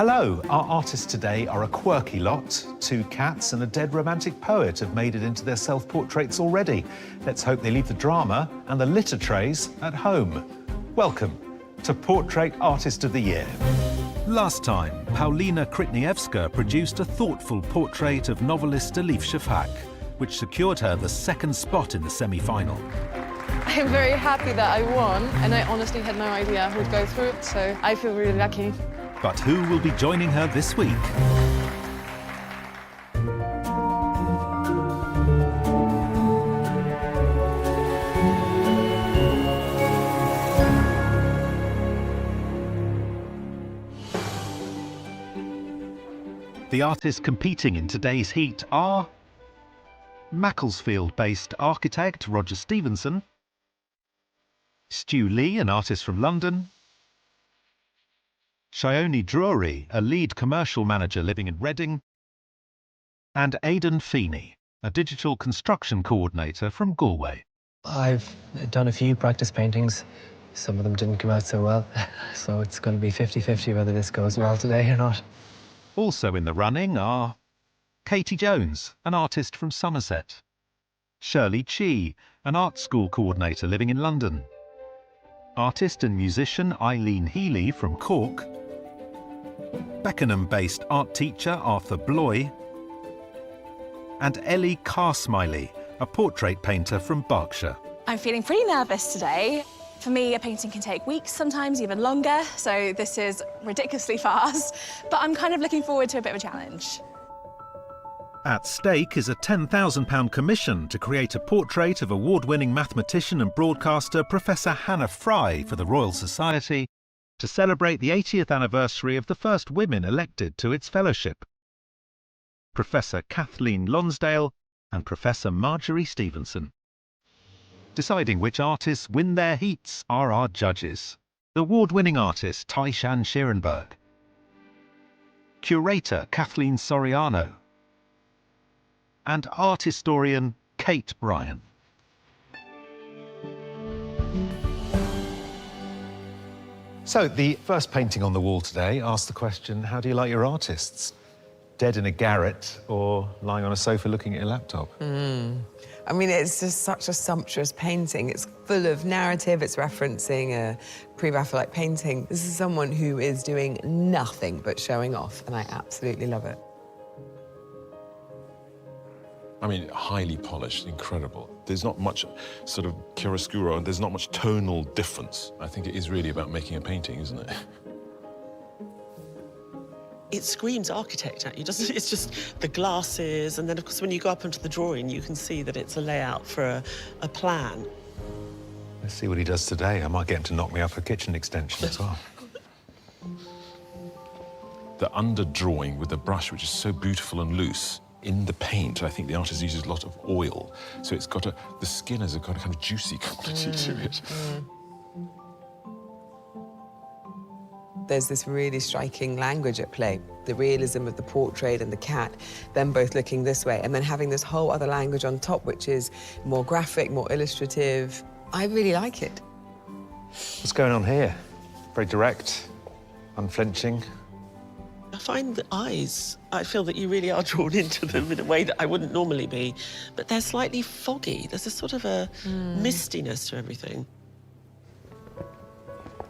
Hello, our artists today are a quirky lot. Two cats and a dead romantic poet have made it into their self-portraits already. Let's hope they leave the drama and the litter trays at home. Welcome to Portrait Artist of the Year. Last time, Paulina Krytniewska produced a thoughtful portrait of novelist Elif Shafak, which secured her the second spot in the semi-final. I'm very happy that I won, and I honestly had no idea who would go through, so I feel really lucky. But who will be joining her this week? The artists competing in today's heat are Macclesfield-based architect Roger Stevenson, Stu Lee, an artist from London, Shioni Drury, a lead commercial manager living in Reading, and Aidan Feeney, a digital construction coordinator from Galway. I've done a few practice paintings. Some of them didn't come out so well, so it's going to be 50-50 whether this goes well today or not. Also in the running are Katie Jones, an artist from Somerset, Shirley Chee, an art school coordinator living in London, artist and musician Eileen Healy from Cork, Beckenham-based art teacher Arthur Bloy, and Ellie Carsmiley, a portrait painter from Berkshire. I'm feeling pretty nervous today. For me, a painting can take weeks, sometimes even longer, so this is ridiculously fast, but I'm kind of looking forward to a bit of a challenge. At stake is a £10,000 commission to create a portrait of award-winning mathematician and broadcaster Professor Hannah Fry for the Royal Society to celebrate the 80th anniversary of the first women elected to its fellowship, Professor Kathleen Lonsdale and Professor Marjorie Stevenson. Deciding which artists win their heats are our judges. The award-winning artist Tai Shan Schierenberg, curator Kathleen Soriano, and art historian Kate Bryan. So, the first painting on the wall today asks the question, how do you like your artists? Dead in a garret or lying on a sofa looking at your laptop? I mean, it's just such a sumptuous painting. It's full of narrative, it's referencing a pre-Raphaelite painting. This is someone who is doing nothing but showing off, and I absolutely love it. I mean, highly polished, incredible. There's not much sort of chiaroscuro, and there's not much tonal difference. I think it is really about making a painting, isn't it? It screams architect at you, doesn't it? It's just the glasses, and then, of course, when you go up into the drawing, you can see that it's a layout for a plan. Let's see what he does today. I might get him to knock me up a kitchen extension as well. The underdrawing with the brush, which is so beautiful and loose, in the paint, I think the artist uses a lot of oil, so it's got the skin has got a kind of juicy quality to it. There's this really striking language at play. The realism of the portrait and the cat, them both looking this way, and then having this whole other language on top, which is more graphic, more illustrative. I really like it. What's going on here? Very direct, unflinching. I find the eyes, I feel that you really are drawn into them in a way that I wouldn't normally be, but they're slightly foggy. There's a sort of a mistiness to everything.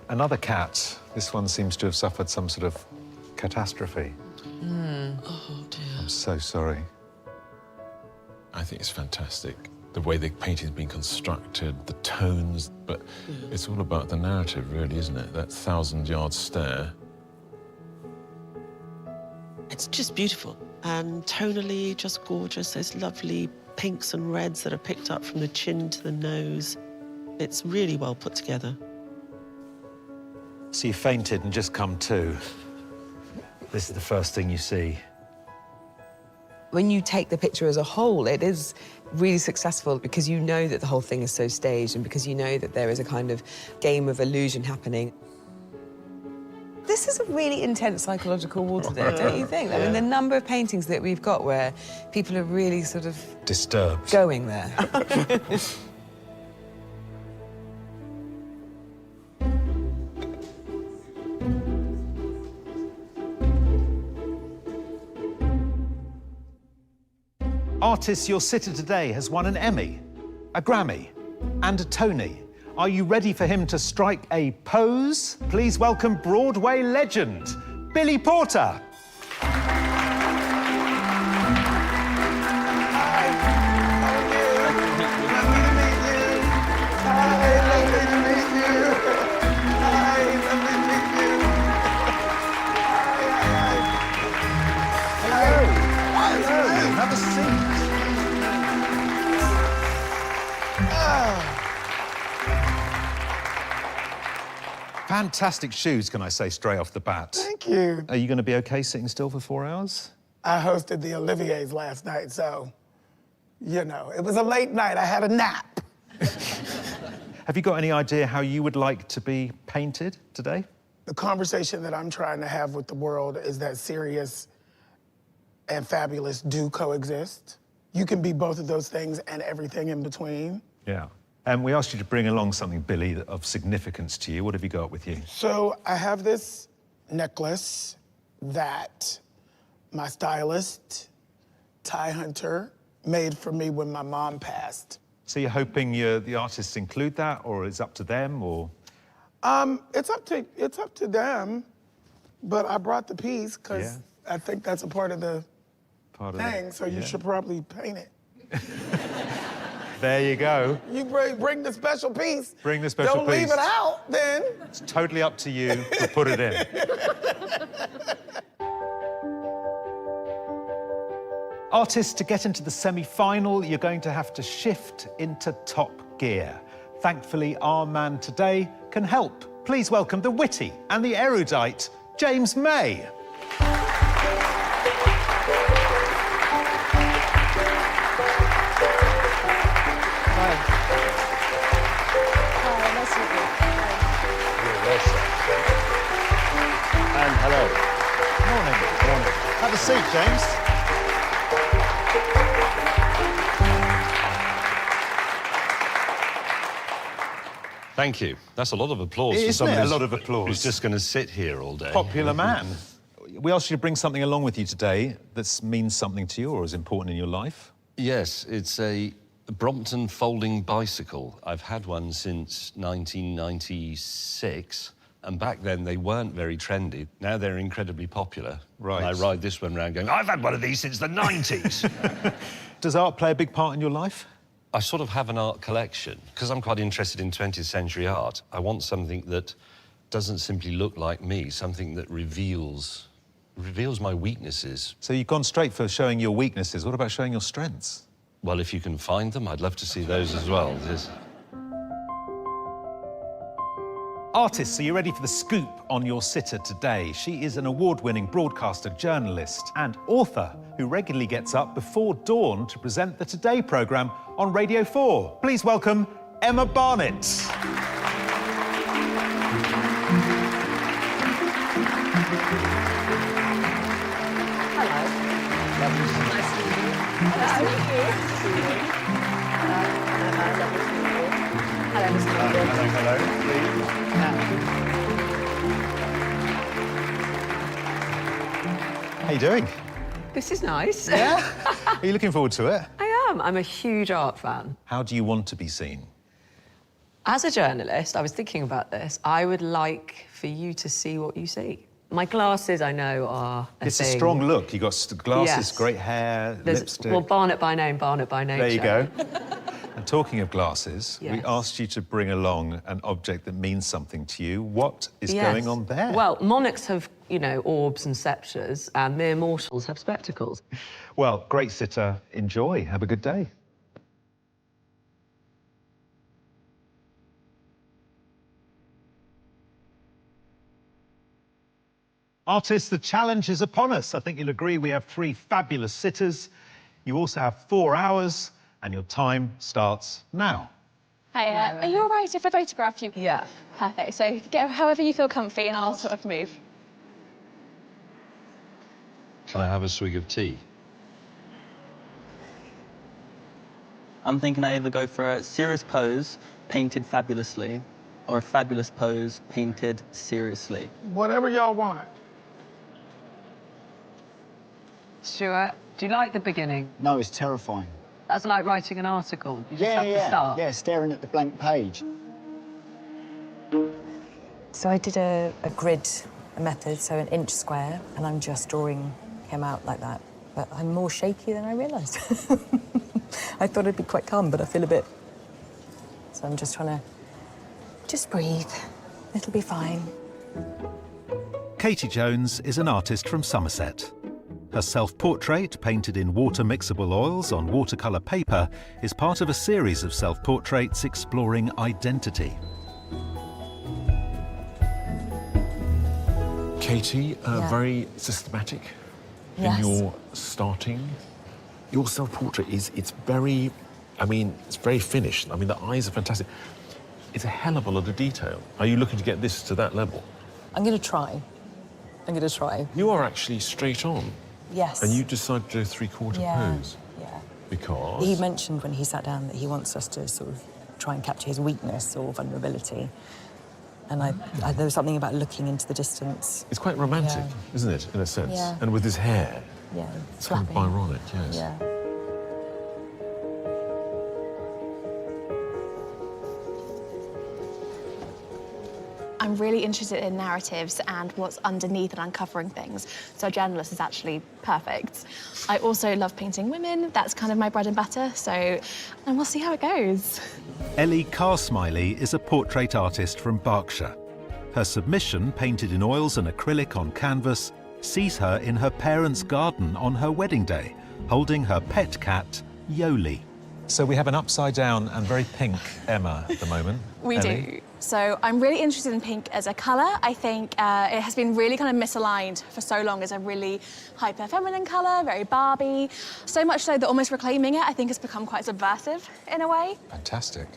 Another cat. This one seems to have suffered some sort of catastrophe. Oh, dear. I'm so sorry. I think it's fantastic. The way the painting's been constructed, the tones, but it's all about the narrative, really, isn't it? That 1,000-yard stare. It's just beautiful, and tonally just gorgeous. Those lovely pinks and reds that are picked up from the chin to the nose. It's really well put together. So you fainted and just come to. This is the first thing you see. When you take the picture as a whole, it is really successful because you know that the whole thing is so staged and because you know that there is a kind of game of illusion happening. This is a really intense psychological wall today, don't you think? I mean, the number of paintings that we've got where people are really sort of... disturbed. ...going there. Artist, your sitter today has won an Emmy, a Grammy, and a Tony. Are you ready for him to strike a pose? Please welcome Broadway legend, Billy Porter. Have a seat. Fantastic shoes, can I say, straight off the bat. Thank you. Are you going to be okay sitting still for 4 hours? I hosted the Olivier's last night, so, you know, it was a late night. I had a nap. Have you got any idea how you would like to be painted today? The conversation that I'm trying to have with the world is that serious and fabulous do coexist. You can be both of those things and everything in between. Yeah. And we asked you to bring along something, Billy, of significance to you. What have you got with you? So I have this necklace that my stylist, Ty Hunter, made for me when my mom passed. So you're hoping the artists include that, or it's up to them, or? It's up to them, but I brought the piece because I think that's a part of the thing, so you should probably paint it. There you go. You bring the special piece. Bring the special piece. Don't leave it out, then. It's totally up to you to put it in. Artists, to get into the semi-final, you're going to have to shift into top gear. Thankfully, our man today can help. Please welcome the witty and the erudite, James May. And hello. Morning. Morning. Have a seat, James. Thank you. That's a lot of applause for Isn't someone it a lot of applause? who's just going to sit here all day. Popular man. We asked you to bring something along with you today that means something to you or is important in your life. Yes, it's a Brompton folding bicycle. I've had one since 1996, and back then they weren't very trendy. Now they're incredibly popular. Right. And I ride this one around going, I've had one of these since the 90s. Does art play a big part in your life? I sort of have an art collection. Because I'm quite interested in 20th century art, I want something that doesn't simply look like me, something that reveals my weaknesses. So you've gone straight for showing your weaknesses. What about showing your strengths? Well, if you can find them, I'd love to see those as well. Artists, are you ready for the scoop on your sitter today? She is an award-winning broadcaster, journalist and author who regularly gets up before dawn to present the Today programme on Radio 4. Please welcome Emma Barnett. How you doing? This is nice. Yeah? Are you looking forward to it? I am. I'm a huge art fan. How do you want to be seen? As a journalist, I was thinking about this. I would like for you to see what you see. My glasses, I know, are It's a strong look. You got glasses, Yes. great hair, lipstick. Well, Barnett by name, Barnett by nature. There you go. And talking of glasses, we Yes. asked you to bring along an object that means something to you. What is Yes. going on there? Well, monarchs have, you know, orbs and sceptres, and mere mortals have spectacles. Well, great sitter. Enjoy. Have a good day. Artists, the challenge is upon us. I think you'll agree we have 3 fabulous sitters. You also have 4 hours, and your time starts now. Hi, are you all right if I photograph you? Yeah. Perfect. So get however you feel comfy and I'll sort of move. Can I have a swig of tea? I'm thinking I either go for a serious pose, painted fabulously, or a fabulous pose, painted seriously. Whatever y'all want. Stuart, do you like the beginning? No, it's terrifying. That's like writing an article. You just have to start. Yeah, staring at the blank page. So I did a grid method, so an inch square, and I'm just drawing him out like that. But I'm more shaky than I realised. I thought it'd be quite calm, but I feel a bit... So I'm just trying to... Just breathe. It'll be fine. Katie Jones is an artist from Somerset. Her self-portrait, painted in water-mixable oils on watercolour paper, is part of a series of self-portraits exploring identity. Katie, very systematic in your starting. Your self-portrait it's very, it's very finished. The eyes are fantastic. It's a hell of a lot of detail. Are you looking to get this to that level? I'm going to try. You are actually straight on. Yes. And you decided to do a three-quarter pose. Yeah. Because? He mentioned when he sat down that he wants us to sort of try and capture his weakness or vulnerability. And there was something about looking into the distance. It's quite romantic, isn't it, in a sense? Yeah. And with his hair. Yeah. It's kind of Byronic, yes. Yeah. I'm really interested in narratives and what's underneath and uncovering things. So a journalist is actually perfect. I also love painting women. That's kind of my bread and butter. And we'll see how it goes. Ellie Carsmiley is a portrait artist from Berkshire. Her submission, painted in oils and acrylic on canvas, sees her in her parents' garden on her wedding day, holding her pet cat, Yoli. So we have an upside-down and very pink Emma at the moment. We do. So I'm really interested in pink as a colour. I think it has been really kind of misaligned for so long as a really hyper-feminine colour, very Barbie. So much so that almost reclaiming it, I think, has become quite subversive in a way. Fantastic.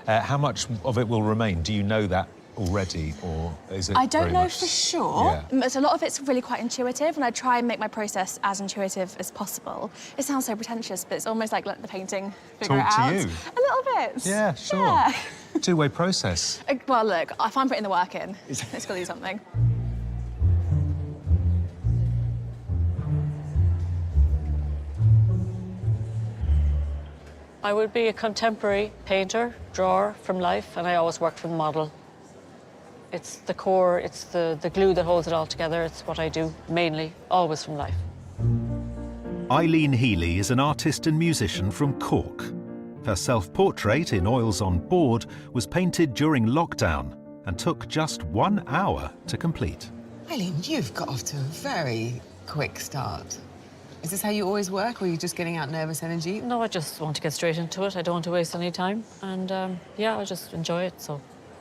How much of it will remain? Do you know that already, or is it I don't very know much... for sure. Yeah. But a lot of it's really quite intuitive, and I try and make my process as intuitive as possible. It sounds so pretentious, but it's almost like let the painting figure Talk it out. to you. A little bit. Yeah, sure. Yeah. Two-way process. Well, look, if I'm putting the work in, it's got to do something. I would be a contemporary painter, drawer from life, and I always work from model. It's the core, it's the glue that holds it all together. It's what I do, mainly, always from life. Eileen Healy is an artist and musician from Cork. Her self-portrait in oils on board was painted during lockdown and took just 1 hour to complete. Eileen, you've got off to a very quick start. Is this how you always work, or are you just getting out nervous energy? No, I just want to get straight into it. I don't want to waste any time. And, yeah, I just enjoy it, so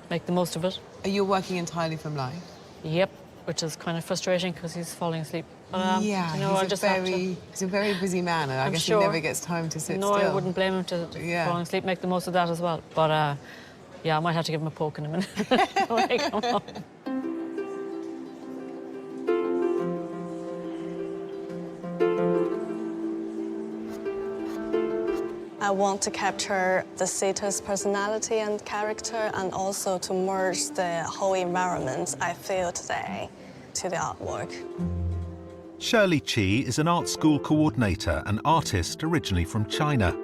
make the most of it. Are you working entirely from life? Yep, which is kind of frustrating because he's falling asleep. But, yeah, you know, he's a very busy man, and I guess sure. he never gets time to sit no, still. I wouldn't blame him to falling asleep, make the most of that as well. But, yeah, I might have to give him a poke in a minute when I come home. I want to capture the sitter's personality and character, and also to merge the whole environment I feel today to the artwork. Shirley Chi is an art school coordinator and artist originally from China.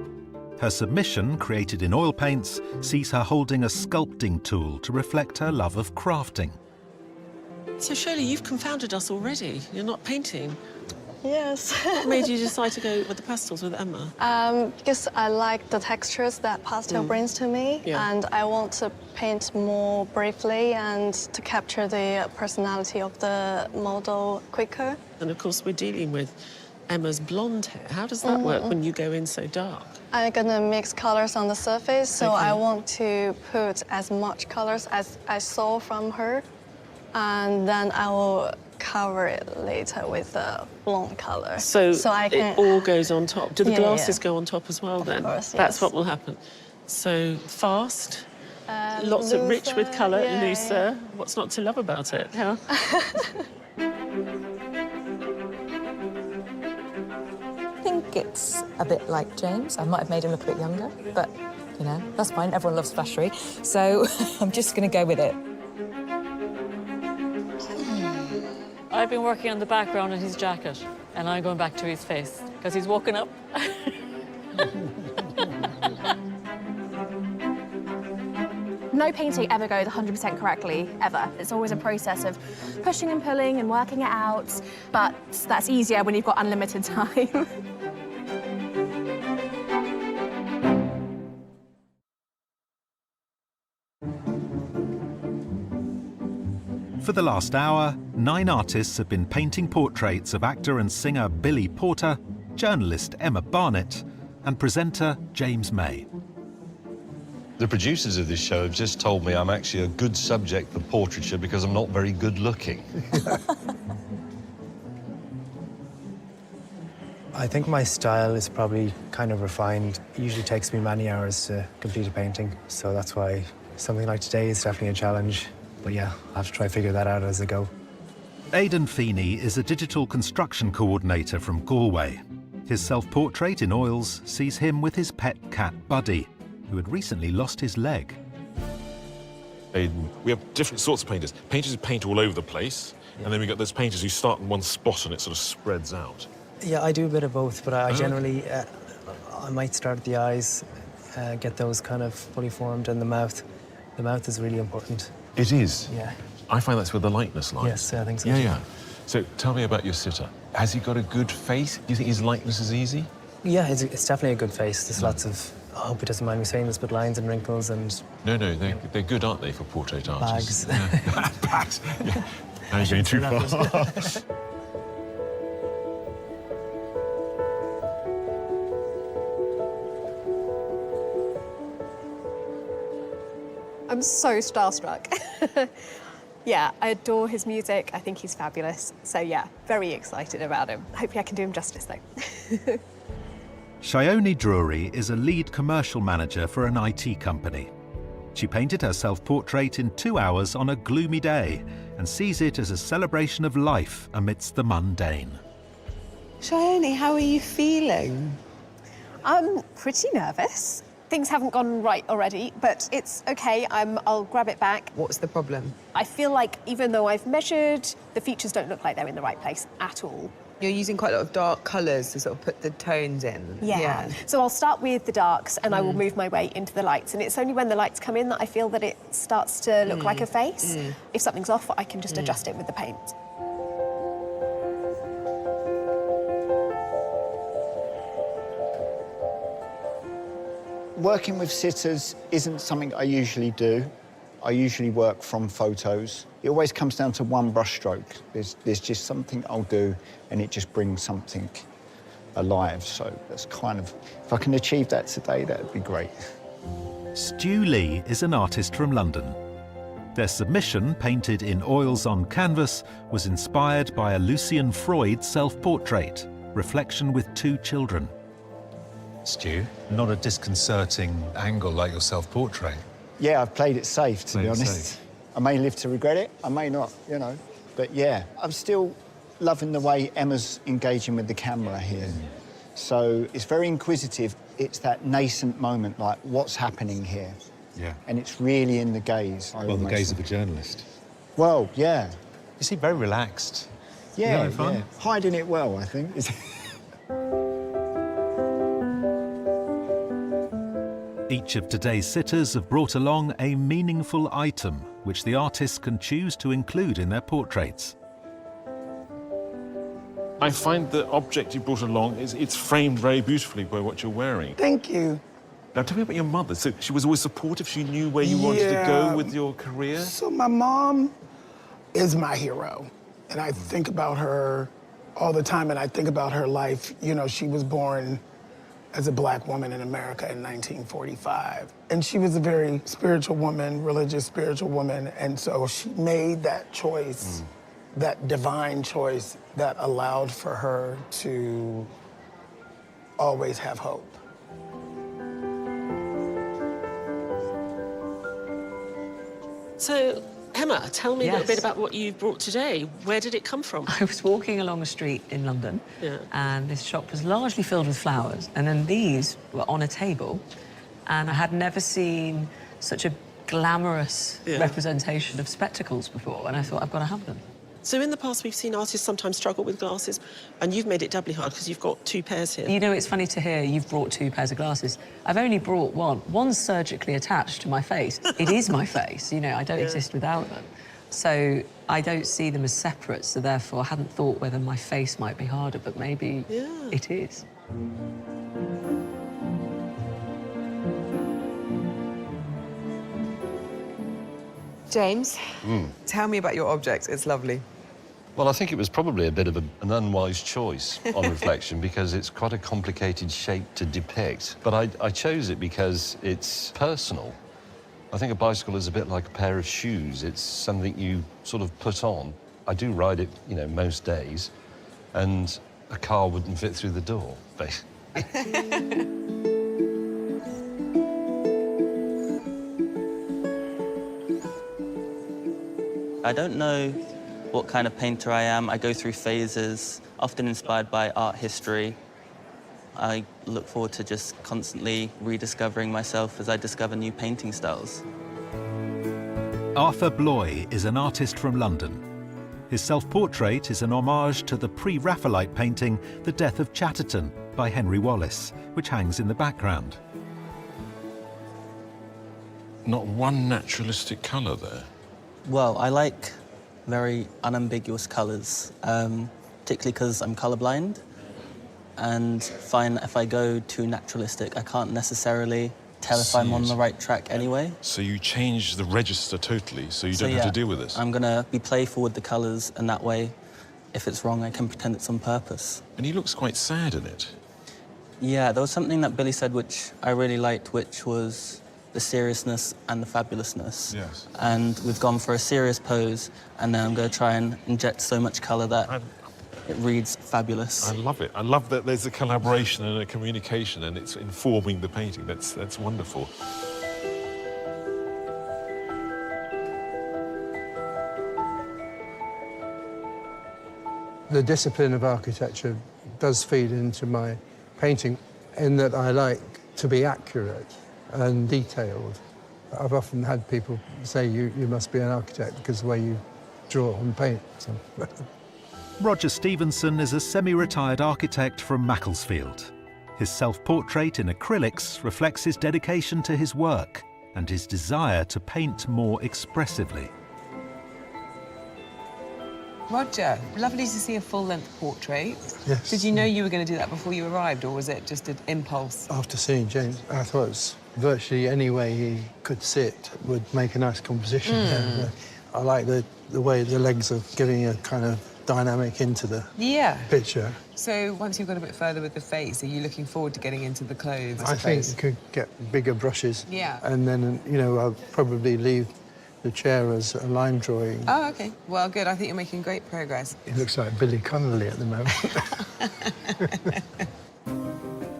Her submission, created in oil paints, sees her holding a sculpting tool to reflect her love of crafting. So, Shirley, you've confounded us already. You're not painting. Yes. What made you decide to go with the pastels with Emma? Because I like the textures that pastel brings to me, and I want to paint more briefly and to capture the personality of the model quicker. And, of course, we're dealing with Emma's blonde hair. How does that work when you go in so dark? I'm gonna mix colors on the surface, so I want to put as much colors as I saw from her, and then I will cover it later with a blonde color. So I can... it all goes on top. Do the glasses go on top as well, then? Of course, That's yes. what will happen. So fast, lots of rich with colour, looser. What's not to love about it, huh? I think it's a bit like James. I might have made him look a bit younger, but, you know, that's fine. Everyone loves flashery. So I'm just going to go with it. I've been working on the background in his jacket, and I'm going back to his face, because he's woken up. No painting ever goes 100% correctly, ever. It's always a process of pushing and pulling and working it out, but that's easier when you've got unlimited time. For the last hour, 9 artists have been painting portraits of actor and singer Billy Porter, journalist Emma Barnett, and presenter James May. The producers of this show have just told me I'm actually a good subject for portraiture because I'm not very good looking. I think my style is probably kind of refined. It usually takes me many hours to complete a painting, so that's why something like today is definitely a challenge. But yeah, I'll have to try to figure that out as I go. Aidan Feeney is a digital construction coordinator from Galway. His self-portrait in oils sees him with his pet cat Buddy, who had recently lost his leg. Aidan, we have different sorts of painters. Painters who paint all over the place, and then we've got those painters who start in one spot and it sort of spreads out. Yeah, I do a bit of both, but I generally, I might start at the eyes, get those kind of fully formed, and the mouth. The mouth is really important. It is? Yeah. I find that's where the likeness lies. Yes, I think so. Yeah. So tell me about your sitter. Has he got a good face? Do you think his likeness is easy? Yeah, it's definitely a good face. There's lots of, I hope he doesn't mind me saying this, but lines and wrinkles and... No, they're good, aren't they, for portrait artists? Bags. Yeah. Bags, yeah. Now you're going too far. I'm so starstruck. Yeah, I adore his music. I think he's fabulous. So yeah, very excited about him. Hopefully I can do him justice though. Shione Drury is a lead commercial manager for an IT company. She painted her self-portrait in 2 hours on a gloomy day and sees it as a celebration of life amidst the mundane. Shione, how are you feeling? I'm pretty nervous. Things haven't gone right already, but it's okay. I'll grab it back. What's the problem? I feel like even though I've measured, the features don't look like they're in the right place at all. You're using quite a lot of dark colours to sort of put the tones in. Yeah. So I'll start with the darks and I will move my way into the lights. And it's only when the lights come in that I feel that it starts to look like a face. If something's off, I can just adjust it with the paint. Working with sitters isn't something I usually do. I usually work from photos. It always comes down to one brushstroke. There's just something I'll do and it just brings something alive. So that's kind of, if I can achieve that today, that would be great. Stu Lee is an artist from London. Their submission, painted in oils on canvas, was inspired by a Lucian Freud self-portrait, Reflection with 2 Children. Stu, not a disconcerting angle like your self-portrait. Yeah, I've played it safe, to be honest. I may live to regret it, I may not, you know. But yeah, I'm still loving the way Emma's engaging with the camera here. So it's very inquisitive. It's that nascent moment, like, what's happening here? Yeah. And it's really in the gaze. Well, the gaze of a journalist. Well, yeah. You seem very relaxed. Yeah, You having fun? yeah. Hiding it well, I think. Each of today's sitters have brought along a meaningful item which the artists can choose to include in their portraits. I find the object you brought along, it's framed very beautifully by what you're wearing. Thank you. Now, tell me about your mother. So she was always supportive? She knew where you wanted to go with your career? So my mom is my hero. And I think about her all the time, and I think about her life. You know, she was born as a Black woman in America in 1945. And she was a very spiritual woman, religious spiritual woman. And so she made that choice, that divine choice that allowed for her to always have hope. So, Emma, tell me a little bit about what you brought today. Where did it come from? I was walking along a street in London, and this shop was largely filled with flowers, and then these were on a table, and I had never seen such a glamorous representation of spectacles before, and I thought, I've got to have them. So in the past, we've seen artists sometimes struggle with glasses, and you've made it doubly hard because you've got 2 pairs here. You know, it's funny to hear you've brought 2 pairs of glasses. I've only brought one. One's surgically attached to my face. It is my face, you know, I don't exist without them. So I don't see them as separate, so therefore I hadn't thought whether my face might be harder, but maybe it is. James, tell me about your object. It's lovely. Well, I think it was probably a bit of an unwise choice on reflection because it's quite a complicated shape to depict. But I chose it because it's personal. I think a bicycle is a bit like a pair of shoes. It's something you sort of put on. I do ride it, you know, most days, and a car wouldn't fit through the door, basically. I don't know what kind of painter I am. I go through phases, often inspired by art history. I look forward to just constantly rediscovering myself as I discover new painting styles. Arthur Bloy is an artist from London. His self-portrait is an homage to the pre-Raphaelite painting The Death of Chatterton by Henry Wallace, which hangs in the background. Not one naturalistic colour there. Well, I like very unambiguous colours, particularly because I'm colourblind, and find if I go too naturalistic, I can't necessarily tell if I'm on the right track anyway. So you change the register totally, so you don't have to deal with this. I'm going to be playful with the colours, and that way, if it's wrong, I can pretend it's on purpose. And he looks quite sad in it. Yeah, there was something that Billy said which I really liked, which was the seriousness and the fabulousness. Yes. And we've gone for a serious pose, and then I'm going to try and inject so much colour that it reads fabulous. I love it. I love that there's a collaboration and a communication, and it's informing the painting. That's wonderful. The discipline of architecture does feed into my painting in that I like to be accurate and detailed. I've often had people say you must be an architect because of the way you draw and paint. So. Roger Stevenson is a semi-retired architect from Macclesfield. His self-portrait in acrylics reflects his dedication to his work and his desire to paint more expressively. Roger, lovely to see a full-length portrait. Yes. Did you know you were going to do that before you arrived, or was it just an impulse? After seeing James, I thought it was virtually any way he could sit would make a nice composition. Yeah. I like the way the legs are giving a kind of dynamic into the picture. So once you've got a bit further with the face, are you looking forward to getting into the clothes? I think you could get bigger brushes. Yeah. And then, you know, I'll probably leave the chair as a line drawing. Oh, OK. Well, good. I think you're making great progress. It looks like Billy Connolly at the moment.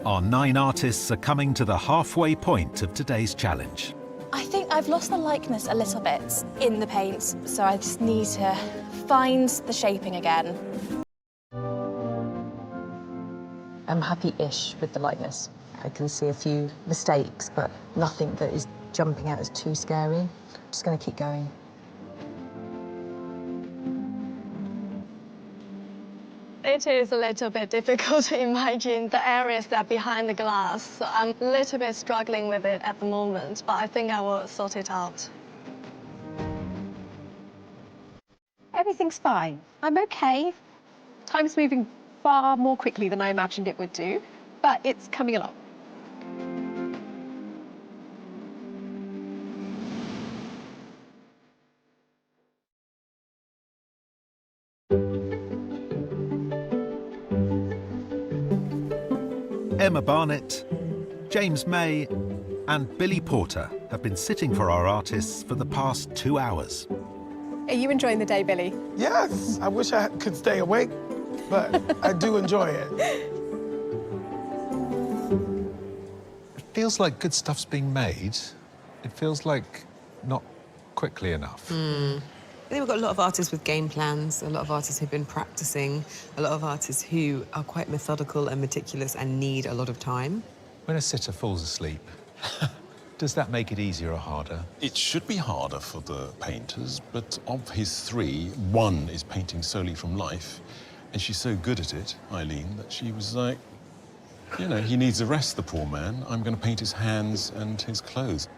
Our 9 artists are coming to the halfway point of today's challenge. I think I've lost the likeness a little bit in the paint, so I just need to find the shaping again. I'm happy-ish with the likeness. I can see a few mistakes, but nothing that is jumping out as too scary. Just going to keep going. It is a little bit difficult to imagine the areas that are behind the glass. So I'm a little bit struggling with it at the moment, but I think I will sort it out. Everything's fine. I'm okay. Time's moving far more quickly than I imagined it would do, but it's coming along. Emma Barnett, James May and Billy Porter have been sitting for our artists for the past 2 hours. Are you enjoying the day, Billy? Yes, I wish I could stay awake, but I do enjoy it. It feels like good stuff's being made. It feels like not quickly enough. I think we've got a lot of artists with game plans, a lot of artists who've been practicing, a lot of artists who are quite methodical and meticulous and need a lot of time. When a sitter falls asleep, Does that make it easier or harder? It should be harder for the painters, but of his three, one is painting solely from life, and she's so good at it, Eileen, that she was like, you know, he needs a rest, the poor man. I'm going to paint his hands and his clothes.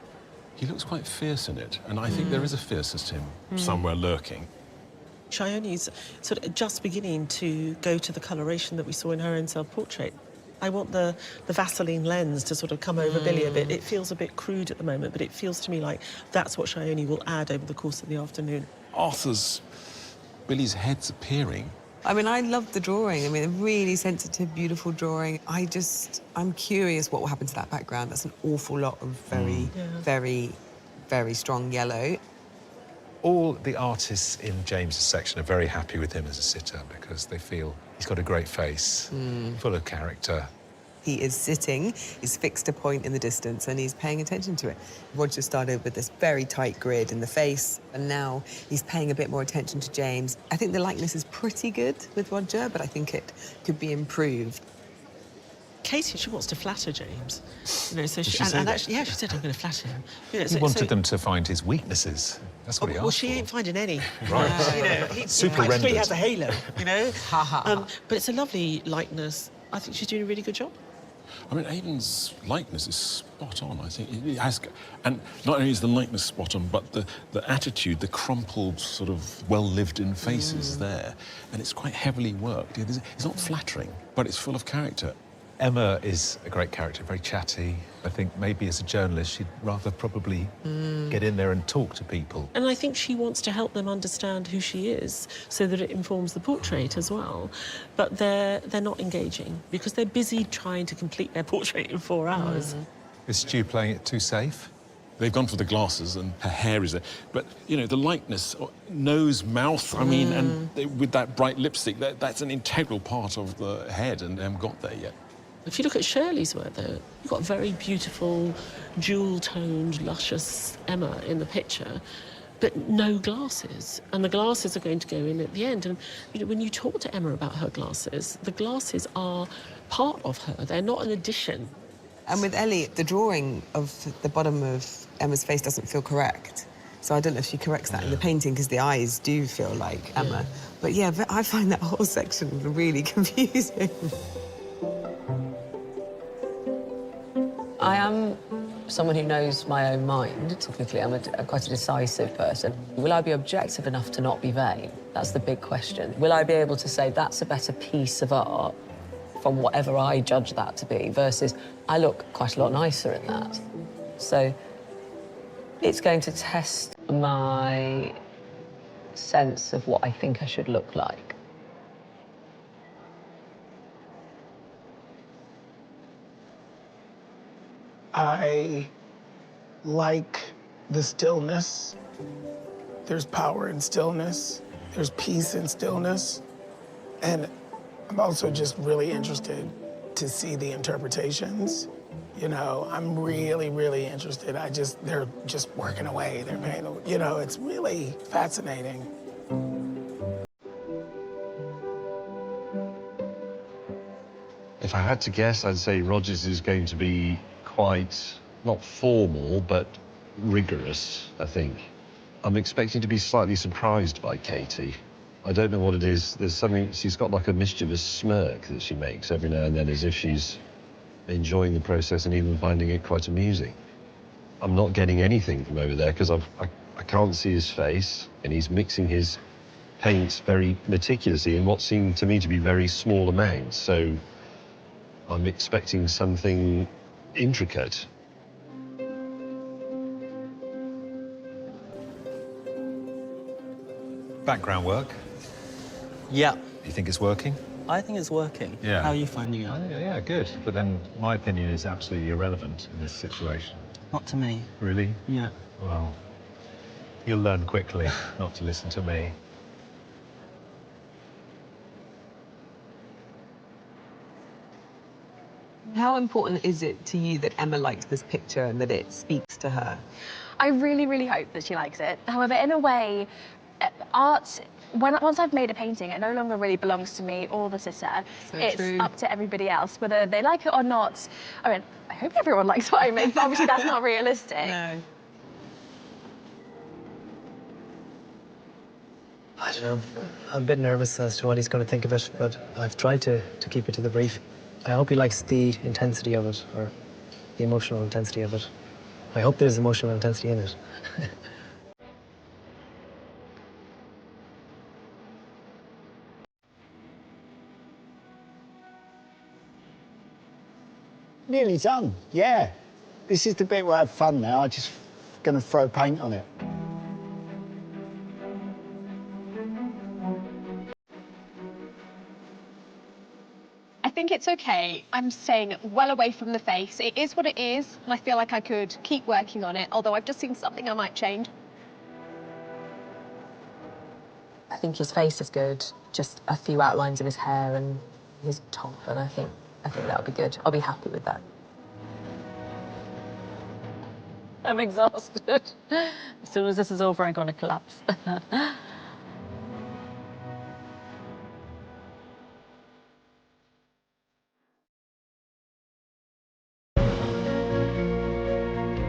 He looks quite fierce in it, and I think there is a fierceness to him somewhere lurking. Schierenberg's sort of just beginning to go to the coloration that we saw in her own self-portrait. I want the Vaseline lens to sort of come over Billy a bit. It feels a bit crude at the moment, but it feels to me like that's what Schierenberg will add over the course of the afternoon. Billy's head's appearing. I mean, I love the drawing. I mean, a really sensitive, beautiful drawing. I'm curious what will happen to that background. That's an awful lot of very, very strong yellow. All the artists in James's section are very happy with him as a sitter because they feel he's got a great face, full of character. He is sitting, he's fixed a point in the distance and he's paying attention to it. Roger started with this very tight grid in the face and now he's paying a bit more attention to James. I think the likeness is pretty good with Roger, but I think it could be improved. Katie, she wants to flatter James. You know, so Did she say that? actually, yeah, she said, I'm going to flatter him. You know, He wanted them to find his weaknesses. That's what he asked Well, she ain't finding any. Right. You know, he Super actually rendered. has a halo, you know? But it's a lovely likeness. I think she's doing a really good job. I mean, Aiden's likeness is spot on, I think. It has, and not only is the likeness spot on, but the attitude, the crumpled, sort of well-lived-in face is there. And it's quite heavily worked. It's not flattering, but it's full of character. Emma is a great character, very chatty. I think maybe as a journalist, she'd rather probably get in there and talk to people. And I think she wants to help them understand who she is so that it informs the portrait as well. But they're not engaging because they're busy trying to complete their portrait in 4 hours. Is Stu playing it too safe? They've gone for the glasses and her hair is there. But, you know, the likeness, nose, mouth, I mean, and with that bright lipstick, that's an integral part of the head and they haven't got there yet. If you look at Shirley's work, though, you've got a very beautiful, jewel-toned, luscious Emma in the picture, but no glasses. And the glasses are going to go in at the end. And you know, when you talk to Emma about her glasses, the glasses are part of her. They're not an addition. And with Ellie, the drawing of the bottom of Emma's face doesn't feel correct. So I don't know if she corrects that in the painting because the eyes do feel like Emma. But yeah, I find that whole section really confusing. I am someone who knows my own mind. Typically, I'm quite a decisive person. Will I be objective enough to not be vain? That's the big question. Will I be able to say that's a better piece of art from whatever I judge that to be versus I look quite a lot nicer in that? So it's going to test my sense of what I think I should look like. I like the stillness. There's power in stillness. There's peace in stillness. And I'm also just really interested to see the interpretations. You know, I'm really, really interested. They're just working away. They're painting, you know, it's really fascinating. If I had to guess, I'd say Rogers is going to be quite, not formal, but rigorous, I think. I'm expecting to be slightly surprised by Katie. I don't know what it is. There's something, she's got like a mischievous smirk that she makes every now and then as if she's enjoying the process and even finding it quite amusing. I'm not getting anything from over there because I can't see his face and he's mixing his paints very meticulously in what seem to me to be very small amounts. So I'm expecting something intricate. Background work? Yeah. You think it's working? I think it's working. Yeah. How are you finding it? Yeah, good. But then my opinion is absolutely irrelevant in this situation. Not to me. Really? Yeah. Well, you'll learn quickly not to listen to me. How important is it to you that Emma liked this picture and that it speaks to her? I really, really hope that she likes it. However, in a way, art, once I've made a painting, it no longer really belongs to me or the sitter. So it's true. up to everybody else, whether they like it or not. I mean, I hope everyone likes what I make, but obviously that's not realistic. No. I don't know. I'm a bit nervous as to what he's going to think of it, but I've tried to keep it to the brief. I hope he likes the intensity of it, or the emotional intensity of it. I hope there's emotional intensity in it. Nearly done, yeah. This is the bit where I have fun now. I'm just going to throw paint on it. I think it's okay. I'm staying well away from the face. It is what it is, and I feel like I could keep working on it, although I've just seen something I might change. I think his face is good. Just a few outlines of his hair and his top, and I think that'll be good. I'll be happy with that. I'm exhausted. As soon as this is over, I'm going to collapse.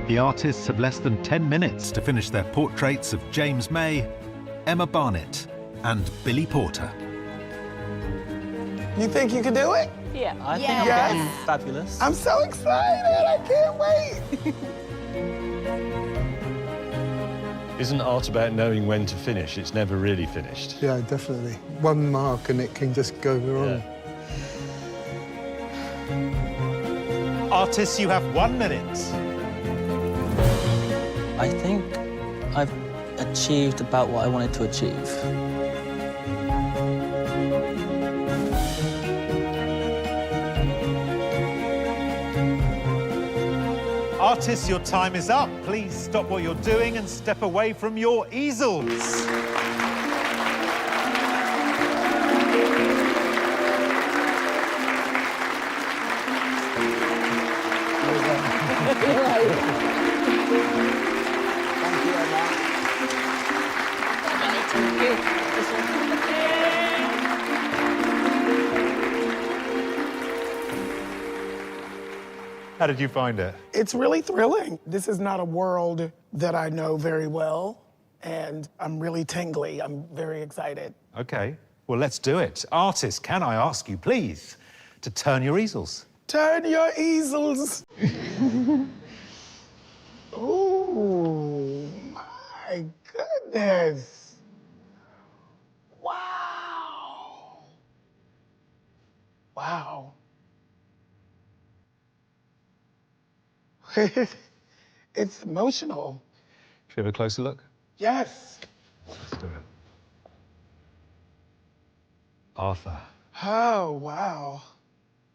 The artists have less than 10 minutes to finish their portraits of James May, Emma Barnett, and Billy Porter. You think you can do it? Yeah. I think I'm going to be fabulous. I'm so excited. I can't wait. Isn't art about knowing when to finish? It's never really finished. Yeah, definitely. One mark and it can just go wrong. Artists, you have 1 minute. I think I've achieved about what I wanted to achieve. Artists, your time is up. Please stop what you're doing and step away from your easels. How did you find it? It's really thrilling. This is not a world that I know very well, and I'm really tingly. I'm very excited. Okay, well, let's do it. Artists, can I ask you, please, to turn your easels? Turn your easels. Oh, my goodness. Wow. Wow. It's emotional. Should we have a closer look? Yes. Let's do it. Arthur. Oh, wow.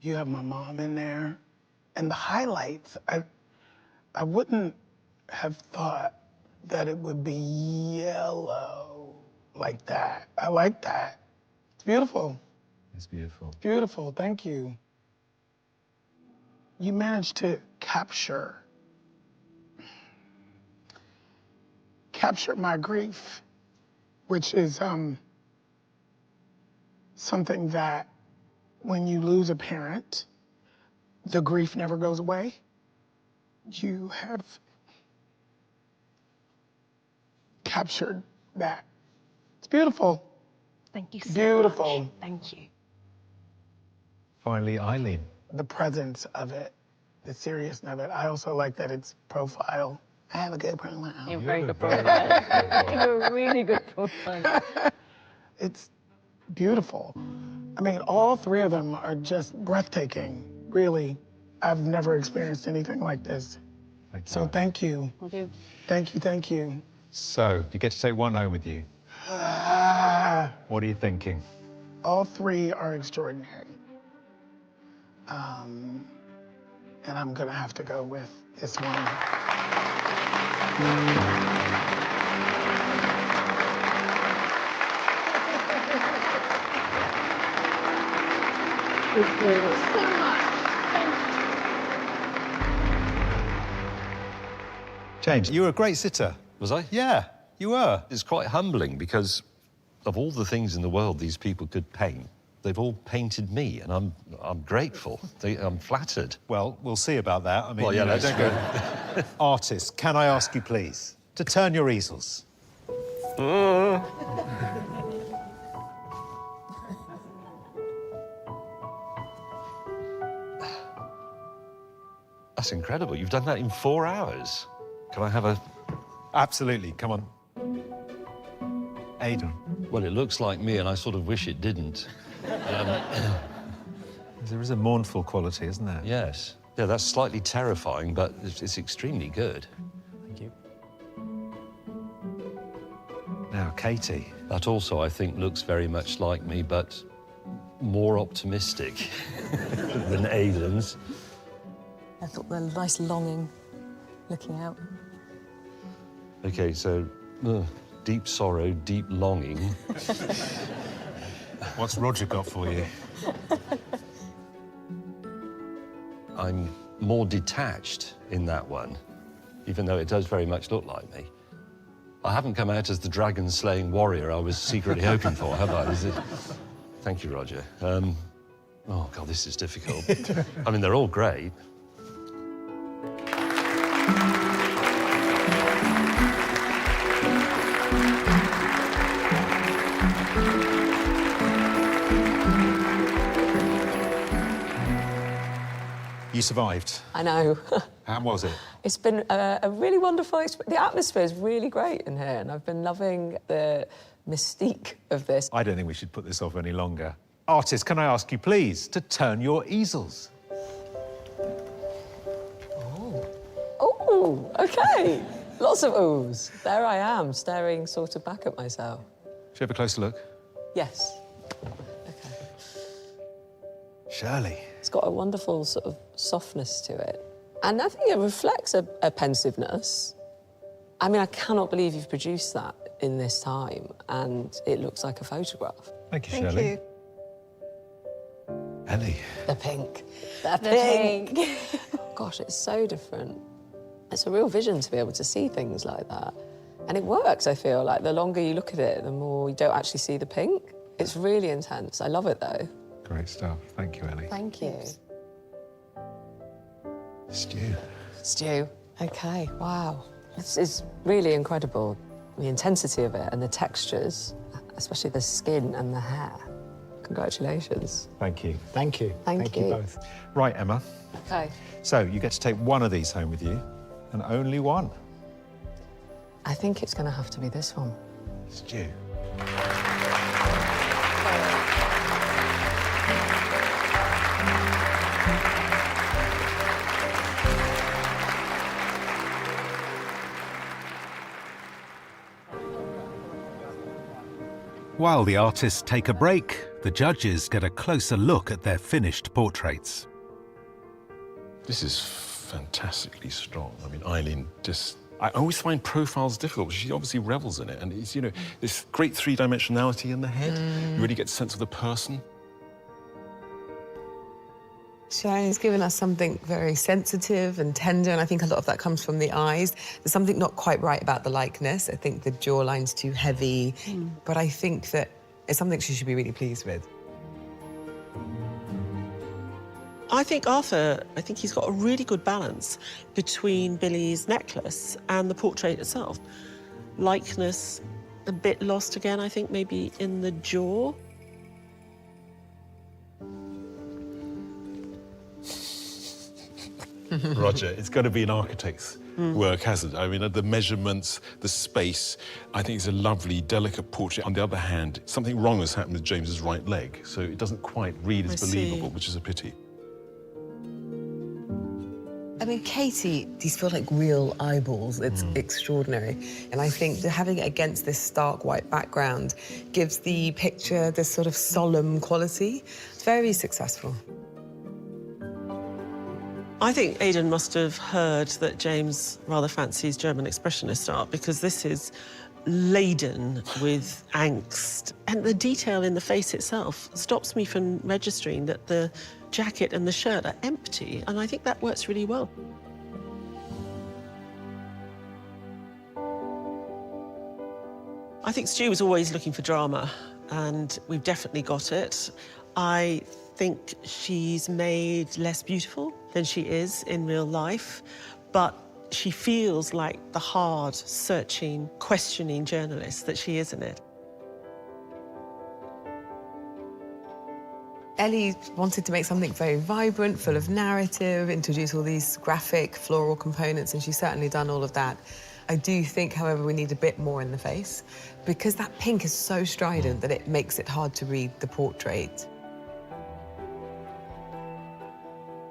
You have my mom in there. And the highlights, I wouldn't have thought that it would be yellow like that. I like that. It's beautiful. It's beautiful. Beautiful, thank you. You managed to capture my grief, which is something that when you lose a parent, the grief never goes away. You have captured that. It's beautiful. Thank you so Beautiful. much. Thank you. Finally, Eileen. The presence of it, the seriousness of it. I also like that it's profile. I have a good profile. You have a very good profile. You have a really good profile. It's beautiful. I mean, all three of them are just breathtaking, really. I've never experienced anything like this. So thank you. Thank you. Thank you, thank you. So, you get to take one home with you. What are you thinking? All three are extraordinary. And I'm gonna have to go with this one. James, you were a great sitter. Was I? Yeah. You were? It's quite humbling because of all the things in the world these people could paint, they've all painted me, and I'm grateful. I'm flattered. Well, we'll see about that. I mean, Well, yeah, you know, that's don't go... Artists, can I ask you, please, to turn your easels? That's incredible. You've done that in 4 hours. Can I have a... Absolutely. Come on. Aidan. Well, it looks like me, and I sort of wish it didn't. There is a mournful quality, isn't there? Yes. Yeah, that's slightly terrifying, but it's extremely good. Thank you. Now, Katie. That also, I think, looks very much like me, but more optimistic than Aidan's. I thought the nice longing looking out. OK, so deep sorrow, deep longing. What's Roger got for you? I'm more detached in that one, even though it does very much look like me. I haven't come out as the dragon-slaying warrior I was secretly hoping for, have I? Is it? Thank you, Roger. Oh, God, this is difficult. I mean, they're all great. You survived. I know. How was it? It's been a really wonderful experience. The atmosphere is really great in here, and I've been loving the mystique of this. I don't think we should put this off any longer. Artists, can I ask you, please, to turn your easels? Oh, OK. Lots of oohs. There I am, staring sort of back at myself. Should we have a closer look? Yes. Shirley. It's got a wonderful sort of softness to it. And I think it reflects a pensiveness. I mean, I cannot believe you've produced that in this time, and it looks like a photograph. Thank you, Thank Shirley. you. Ellie. The pink. The pink. Oh, gosh, it's so different. It's a real vision to be able to see things like that. And it works, I feel. Like, the longer you look at it, the more you don't actually see the pink. It's really intense. I love it, though. Great stuff. Thank you, Ellie. Thank you. Stu. Stu. OK, wow. It's really incredible, the intensity of it and the textures, especially the skin and the hair. Congratulations. Thank you. Thank you. Thank you. both. Right, Emma. OK. So you get to take one of these home with you, and only one. I think it's going to have to be this one. Stu. While the artists take a break, the judges get a closer look at their finished portraits. This is fantastically strong. I mean, Eileen just... I always find profiles difficult. She obviously revels in it. And it's, you know, this great three-dimensionality in the head. You really get a sense of the person. Shannon's given us something very sensitive and tender, and I think a lot of that comes from the eyes. There's something not quite right about the likeness. I think the jawline's too heavy, but I think that it's something she should be really pleased with. I think Arthur, he's got a really good balance between Billy's necklace and the portrait itself. Likeness, a bit lost again, I think, maybe in the jaw. Roger, it's got to be an architect's work, hasn't it? I mean, the measurements, the space. I think it's a lovely, delicate portrait. On the other hand, something wrong has happened with James's right leg, so it doesn't quite read as believable, which is a pity. I mean, Katie, these feel like real eyeballs. It's extraordinary. And I think that having it against this stark white background gives the picture this sort of solemn quality. It's very successful. I think Aidan must have heard that James rather fancies German expressionist art, because this is laden with angst. And the detail in the face itself stops me from registering that the jacket and the shirt are empty, and I think that works really well. I think Stu was always looking for drama, and we've definitely got it. I think she's made less beautiful than she is in real life, but she feels like the hard, searching, questioning journalist that she is in it. Ellie wanted to make something very vibrant, full of narrative, introduce all these graphic, floral components, and she's certainly done all of that. I do think, however, we need a bit more in the face, because that pink is so strident that it makes it hard to read the portrait.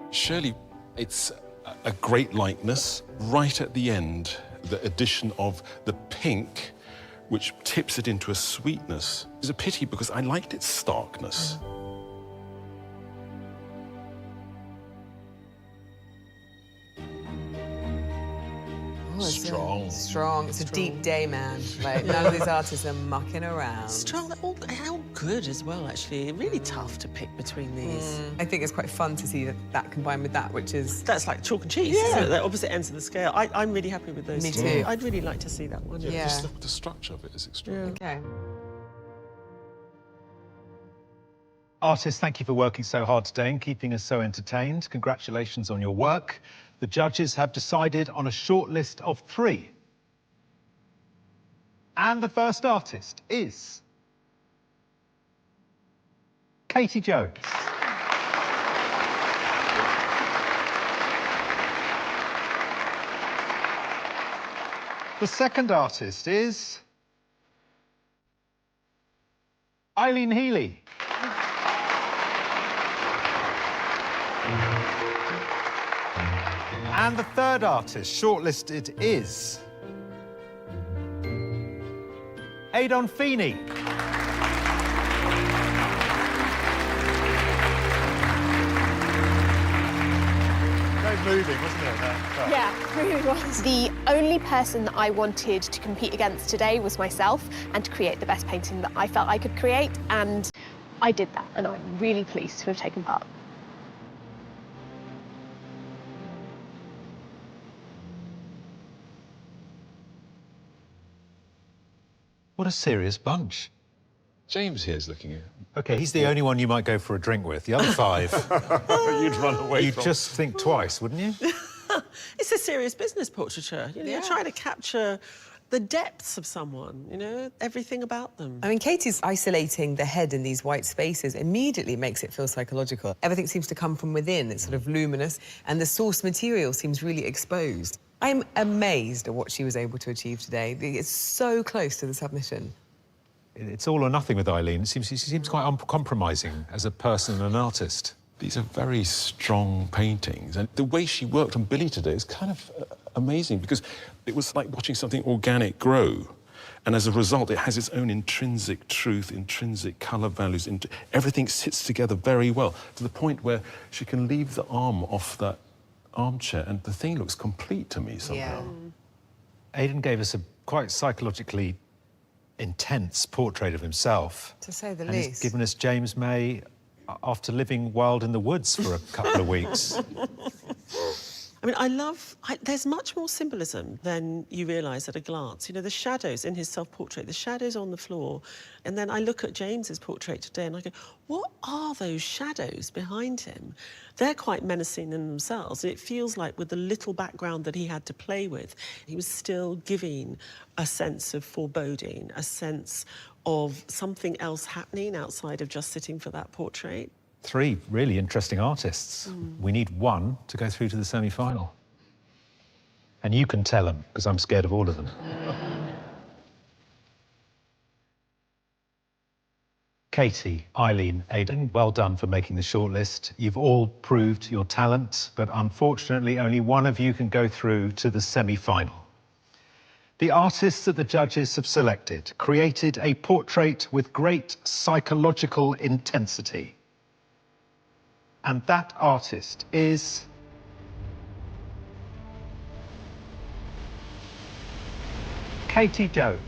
Shirley, it's a great likeness. Right at the end, the addition of the pink, which tips it into a sweetness, is a pity because I liked its starkness. Oh, Strong. Strong. It's a deep day, man. Like, none of these artists are mucking around. Strong, how good as well, actually. Really tough to pick between these. I think it's quite fun to see that combined with that, which is... That's like chalk and cheese, Yeah. isn't it? They're opposite ends of the scale. I'm really happy with those Me two. too. I'd really like to see that one. Yeah, just the structure of it is extraordinary. Okay. Artists, thank you for working so hard today and keeping us so entertained. Congratulations on your work. The judges have decided on a short list of 3. And the first artist is Katie Jones. The second artist is Eileen Healy. And the third artist shortlisted is Adon Feeney. Very moving, wasn't it? Yeah, really was. The only person that I wanted to compete against today was myself, and to create the best painting that I felt I could create, and I did that, and I'm really pleased to have taken part. What a serious bunch. James here is looking at... OK, he's the only one you might go for a drink with. The other 5... You'd run away You'd from. just think twice, wouldn't you? It's a serious business portraiture. You know, you're trying to capture the depths of someone, you know, everything about them. I mean, Katie's isolating the head in these white spaces immediately makes it feel psychological. Everything seems to come from within. It's sort of luminous, and the source material seems really exposed. I'm amazed at what she was able to achieve today. It's so close to the submission. It's all or nothing with Eileen. She seems quite uncompromising as a person and an artist. These are very strong paintings, and the way she worked on Billy today is kind of amazing, because it was like watching something organic grow, and as a result it has its own intrinsic truth, intrinsic colour values, everything sits together very well, to the point where she can leave the arm off that armchair and the thing looks complete to me somehow. Aidan gave us a quite psychologically intense portrait of himself. To say the and least. He's given us James May after living wild in the woods for a couple of weeks. I mean, there's much more symbolism than you realise at a glance. You know, the shadows in his self-portrait, the shadows on the floor. And then I look at James's portrait today and I go, what are those shadows behind him? They're quite menacing in themselves. And it feels like with the little background that he had to play with, he was still giving a sense of foreboding, a sense of something else happening outside of just sitting for that portrait. 3 really interesting artists. We need 1 to go through to the semi-final. And you can tell them, because I'm scared of all of them. Katie, Eileen, Aidan, well done for making the shortlist. You've all proved your talent, but unfortunately only one of you can go through to the semi-final. The artists that the judges have selected created a portrait with great psychological intensity. And that artist is Katie Jones.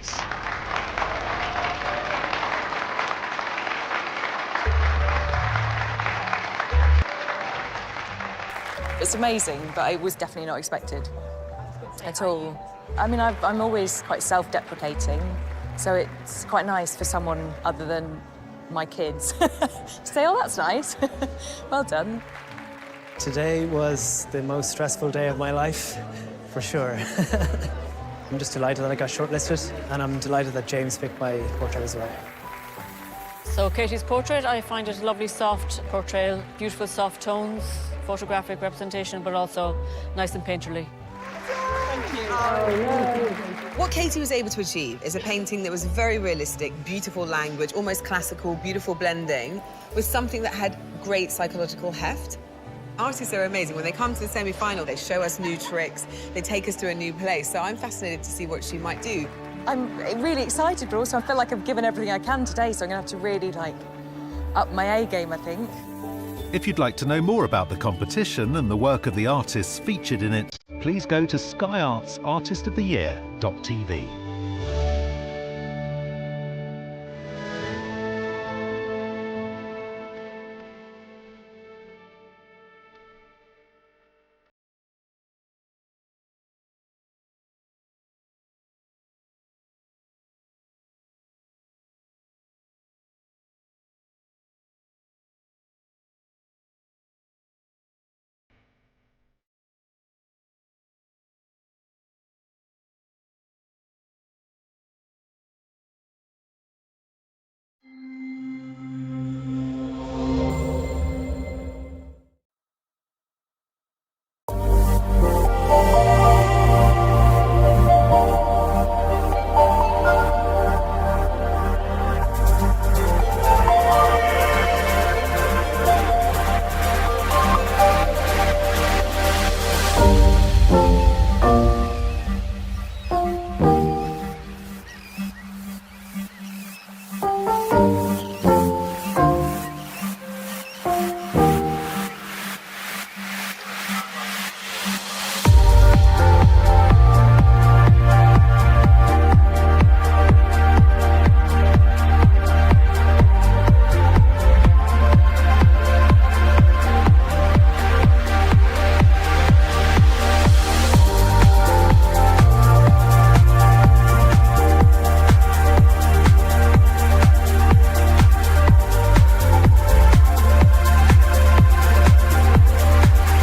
It's amazing, but it was definitely not expected at all. I mean, I'm always quite self-deprecating, So it's quite nice for someone other than my kids to say, oh, that's nice. Well done. Today was the most stressful day of my life, for sure. I'm just delighted that I got shortlisted, and I'm delighted that James picked my portrait as well. So Katie's portrait, I find it a lovely, soft portrayal, beautiful soft tones, photographic representation, but also nice and painterly. Thank you. What Katie was able to achieve is a painting that was very realistic, beautiful language, almost classical, beautiful blending, with something that had great psychological heft. Artists are amazing. When they come to the semi-final, they show us new tricks, they take us to a new place. So I'm fascinated to see what she might do. I'm really excited, but also I feel like I've given everything I can today, so I'm going to have to really, up my A game, I think. If you'd like to know more about the competition and the work of the artists featured in it, please go to skyartsartistoftheyear.tv.